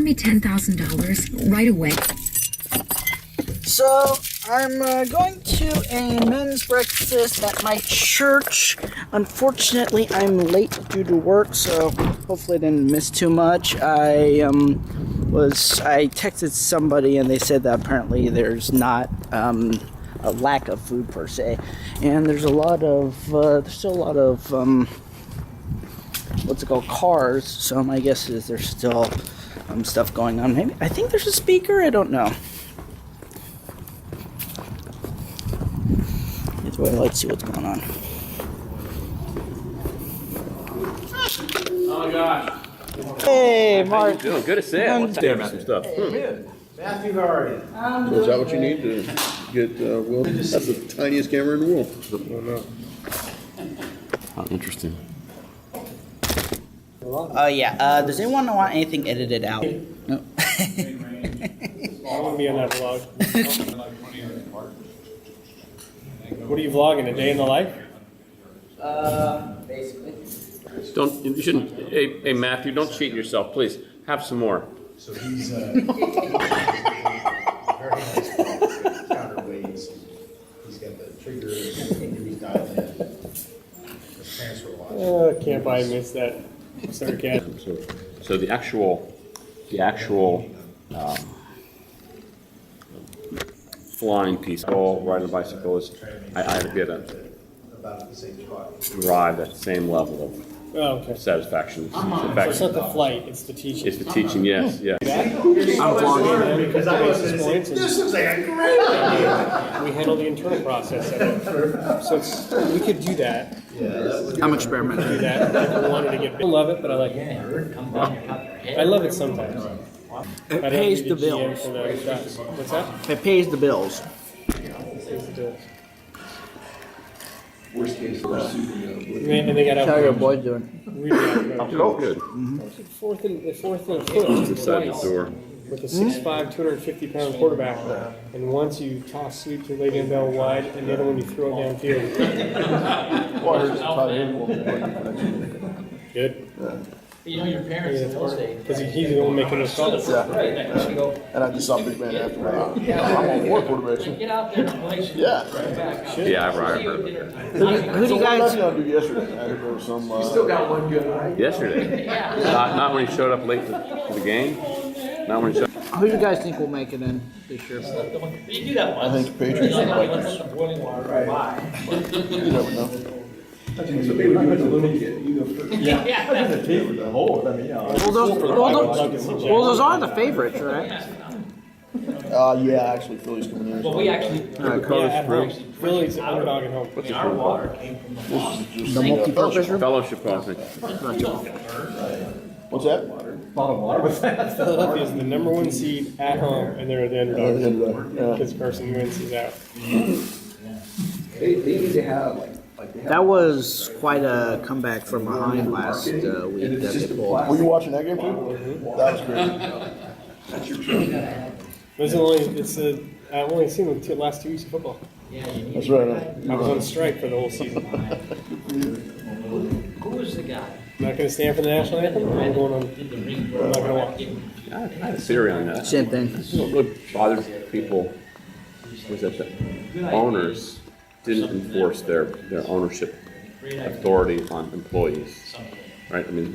me $10,000 right away. So, I'm going to a men's breakfast at my church. Unfortunately, I'm late due to work, so hopefully I didn't miss too much. I texted somebody and they said that apparently there's not a lack of food per se, and there's still a lot of what's it called, cars. So my guess is there's still stuff going on. Maybe I think there's a speaker. I don't know. Either way, let's see what's going on. Oh my gosh. Hey, Mark. How you doing? Good to see you. Let's damn some stuff. Matthew, how are you? Is that what you need to get Will? That's the tiniest camera in the world. Oh, interesting. Yeah. Does anyone want anything edited out? No. I want to be on that vlog. What are you vlogging? A day in the life? Basically. You shouldn't. Hey, Matthew, don't cheat yourself, please. Have some more. So he's very nice counterweights. He's got the trigger, he's dialed in. The transfer watch. Can't buy miss that sarcasm. So the actual flying piece, all riding a bicycle is, I had to get About the same spot. arrive at the same level of Oh, okay. satisfaction. In So fact, it's not the flight, it's the teaching. it's the teaching. Yes, yes. I'm vlogging because I was this looks like a great we handle the internal process of it. So we could do that. I'm experimenting. Do that. If we wanted to get, I love it, but I like it. I love it sometimes. It I don't pays need the a GM bills. for the shots. What's that? It pays the bills. Worst case, And they got How out your boy doing? really out. Oh, good. Fourth and a foot Inside the twice door. with a 6'5", 250-pound quarterback. And once you toss sweep to Le'Veon Bell wide, and the other one you throw it downfield. Good. You know, your parents in those days. Because he's the one making those calls. and I just saw Big Man after. I'm on board quarterbacks. Get out there and play. Yeah. Yeah, I've heard. Who do So you what did guys? I do yesterday? I heard there was some. Yesterday. Not when he showed up late to the game. Not when he showed. Who do you guys think will make it in this year? You do that I once. think Patriots and Vikings. Boiling water. Why? You never know. Well, those are the favorites, right? Yeah, actually, Philly's coming in. Well, we actually. At home. Philly's an underdog at home. Our water came from The multi-purpose room. Fellowship, I think. What's that? Philadelphia is the number one seed at home, and they're the underdog. This person wins, he's out. That was quite a comeback from behind last week that they pulled. Were you watching that game too? That was great. I've only seen the last 2 weeks of football. That's right. I was on strike for the whole season. Who was the guy? I'm not going to stand for the national anthem. I'm going on. I'm not going to watch. I had a theory on that. Same thing. What really bothered people was that the owners didn't enforce their ownership authority on employees, right? I mean,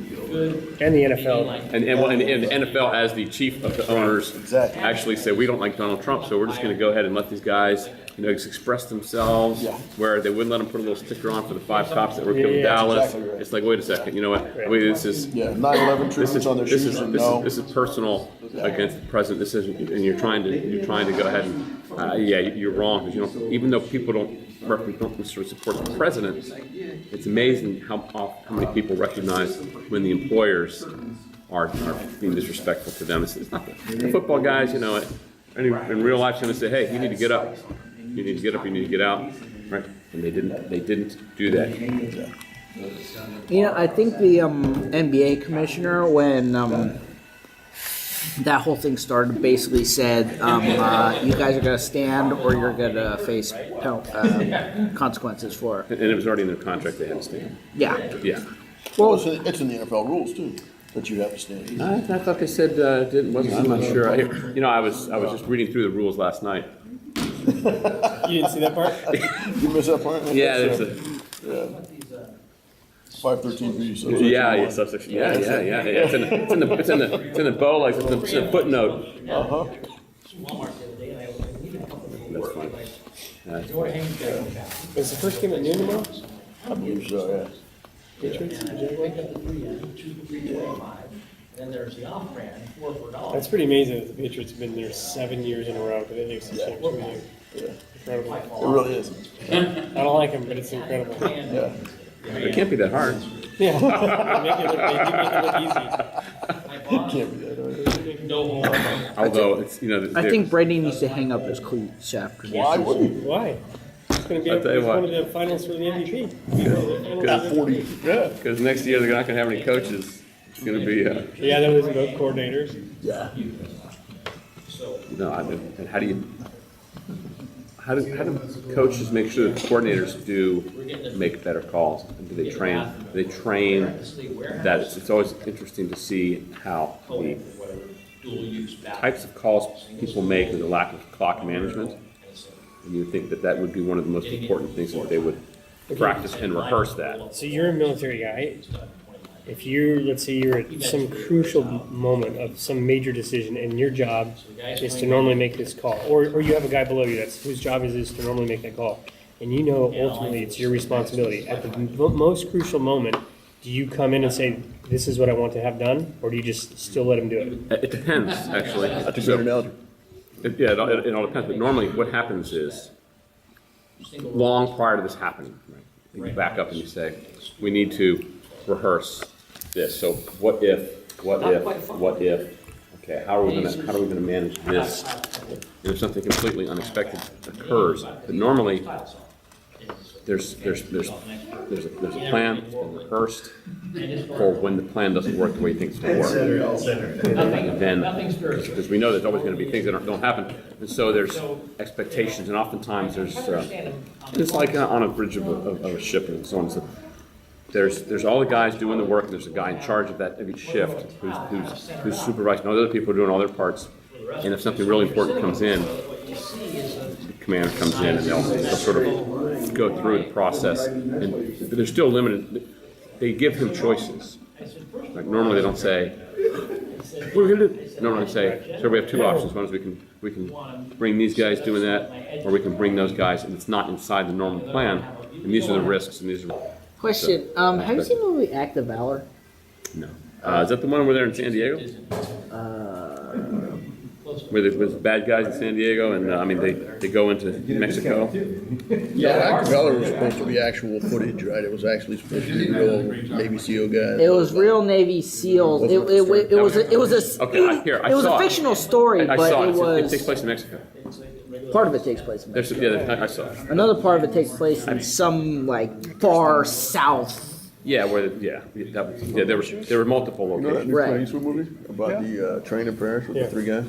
And the NFL. and the NFL, as the chief of the owners, Exactly. actually said we don't like Donald Trump, so we're just going to go ahead and let these guys, just express themselves. Yeah. Where they wouldn't let them put a little sticker on for the 5 cops that were killed in Yeah, Dallas. exactly right. It's like, wait a second, you know what? Wait, this is. Yeah, 9/11 This treatments is on their shoes and no. this is personal against the president. This is, and you're trying to go ahead and you're wrong because you don't. Even though people don't necessarily support the president, it's amazing how many people recognize when the employers are being disrespectful to them. It's not the football guys, in real life, going to say, hey, you need to get up. You need to get up. You need to get out. Right? And they didn't do that. I think the NBA commissioner, when that whole thing started, basically said, you guys are going to stand or you're going to face consequences for it. And it was already in their contract they had to stand. Yeah. Yeah. Well, it's in the NFL rules too. That you have to stand. I thought they said it didn't. Wasn't. I'm not sure. I was just reading through the rules last night. You didn't see that part? You missed that part? Yeah, there's a. 513B. So Yeah, subsection. Yeah. It's in the bow, like it's in the footnote. Uh-huh. Walmart the other day, and I was like, we need a couple of That's fine. That's Door fine. hangs down. Is the first game at noon tomorrow? I believe so, yeah. Patriots? And I picked up the 325, and then there's the off-brand, $4 for $1. That's pretty amazing that the Patriots have been there 7 years in a row for the AFC Championship. Incredible. It really is. I don't like them, but it's incredible. Yeah. It can't be that hard. Yeah. They make it look easy. Can't be that hard. No home. Although it's I think Brady needs to hang up his cleats, Chef. Why wouldn't Why? It's going to be I'll tell you it's what. one of the finals for the MVP. you? 40. Yeah. because next year they're not going to have any coaches. It's going to be Yeah, they're losing both coordinators. Yeah. no. And how do coaches make sure that the coordinators do make better calls? And do they train? Do they train that? It's always interesting to see how the types of calls people make and the lack of clock management. And you would think that that would be one of the most important things that they would practice and rehearse that. So you're a military guy. If let's say you're at some crucial moment of some major decision and your job is to normally make this call, or you have a guy below you whose job is to normally make that call, and you know ultimately it's your responsibility. At the most crucial moment, do you come in and say, this is what I want to have done, or do you just still let him do it? It depends, actually. That's a good analogy. It all depends. But normally, what happens is, long prior to this happening, right, you back up and you say, we need to rehearse this. So what if? Okay, how are we gonna manage this? And if something completely unexpected occurs, but normally there's a plan, it's been rehearsed for when the plan doesn't work the way you think it's going to work. And then, because we know there's always going to be things that don't happen, and so there's expectations, and oftentimes there's it's like on a bridge of a ship and so on. So there's all the guys doing the work, and there's a guy in charge of each shift who's supervising other people doing all their parts. And if something really important comes in, the commander comes in, and they'll sort of go through the process. And they're still limited. They give him choices. Like normally they don't say, "What are we gonna do?" Normally they say, "So we have two options. One is we can bring these guys doing that, or we can bring those guys, and it's not inside the normal plan. And these are the risks, and these are." Question: have you seen the movie Act of Valor? No. Is that the one over there in San Diego? Where the bad guys in San Diego, and they go into Mexico. Yeah, Act of Valor was supposed to be actual footage, right? It was actually supposed to be real Navy SEAL guys. It was real Navy SEALs. It was a Okay, I saw a fictional story, I but saw it it takes was place in Mexico. part of it takes place in Mexico. I saw it. Another part of it takes place in some like far south. Yeah, there were multiple You know that locations. new Right. Clint Eastwood movie about the train in Paris with Yeah. the three guys?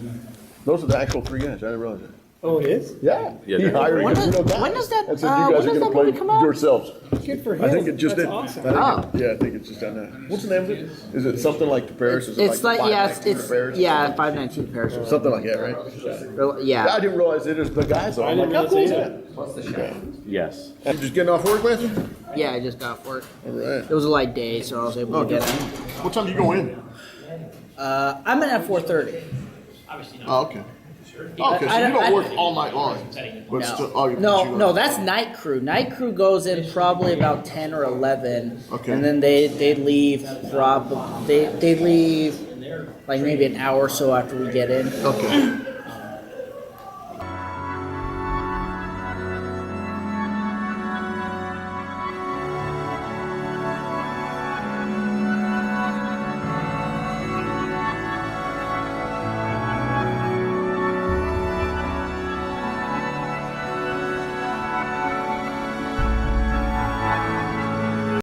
Those are the actual three guys. I didn't realize that. Oh, it is? Yeah. Yeah, He they're- hired When you know, does- guys when does that- and said, when you guys does are that going to movie play come out? yourselves. Good for him. I think it just That's did. awesome. Yeah, I think it's just done now. What's the name of it? Is it something like the Paris? Is it It's like 519 Paris? 519 Paris. Something like that, right? I Yeah. didn't realize it is the guys. I'm like, didn't how cool is realize that? Yes. You just getting off work, Matthew? Yeah, I just got off work. All right. It was a light day, so I was able to get in. What time do you go in? I'm in at 4:30. Oh, okay. Okay, so I- you don't I- work all night long. But still, oh, you No, that's night crew. Night crew goes in probably about 10 or 11, Okay. and then they leave probably they leave like maybe an hour or so after we get in. Okay.